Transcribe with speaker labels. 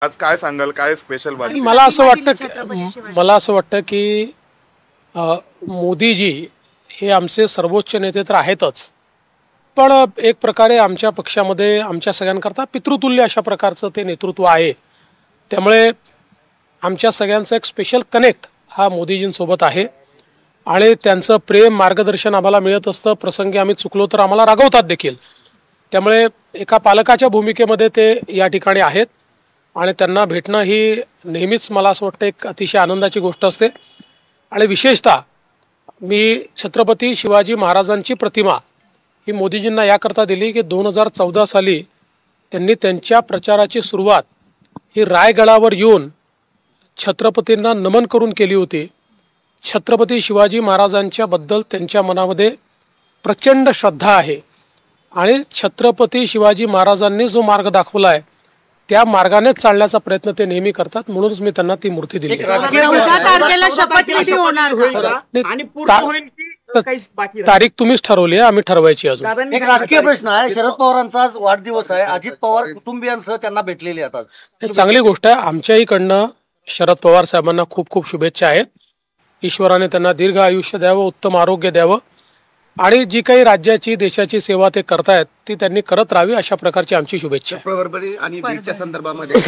Speaker 1: आज काय सांगाल, काय स्पेशल भाजी?
Speaker 2: मला असं वाटतं की मोदीजी हे आमचे सर्वोच्च नेते तर आहेतच, पण एक प्रकारे आमच्या पक्षामध्ये आमच्या सगळ्यांकरता पितृतुल्य अशा प्रकारचं ते नेतृत्व आहे. त्यामुळे आमच्या सगळ्यांचा एक स्पेशल कनेक्ट हा मोदीजींसोबत आहे आणि त्यांचं प्रेम मार्गदर्शन आम्हाला मिळत असतं. प्रसंगी आम्ही चुकलो तर आम्हाला रागवतात देखील. त्यामुळे एका पालकाच्या भूमिकेमध्ये ते या ठिकाणी आहेत आणि त्यांना भेटणं ही नेहमीच मला असं वाटतं एक अतिशय आनंदाची गोष्ट असते. आणि विशेषतः मी छत्रपती शिवाजी महाराजांची प्रतिमा ही मोदीजींना याकरता दिली की 2014 साली त्यांनी त्यांच्या प्रचाराची सुरुवात ही रायगडावर येऊन छत्रपतींना नमन करून केली होती. छत्रपती शिवाजी महाराजांच्या बद्दल त्यांच्या मनामध्ये प्रचंड श्रद्धा आहे आणि छत्रपती शिवाजी महाराजांनी जो मार्ग दाखवला आहे त्या मार्गानेच चालण्याचा प्रयत्न ते नेहमी करतात. म्हणूनच मी त्यांना ती मूर्ती दिली. तारीख तुम्हीच ठरवली आहे, आम्ही ठरवायची. अजून
Speaker 3: एक राजकीय प्रश्न आहे. शरद पवारांचा आज वाढदिवस आहे. अजित पवार कुटुंबियांसह त्यांना भेटलेले आहेत.
Speaker 2: चांगली गोष्ट आहे. आमच्याहीकडनं शरद पवार साहेबांना खूप खूप शुभेच्छा आहेत. ईश्वराने त्यांना दीर्घ आयुष्य द्यावं, उत्तम आरोग्य द्यावं आणि जी काही राज्याची देशाची सेवा ते करतायत ती त्यांनी करत राहावी अशा प्रकारची आमची शुभेच्छा आहे.
Speaker 4: आणि बीडच्या संदर्भामध्ये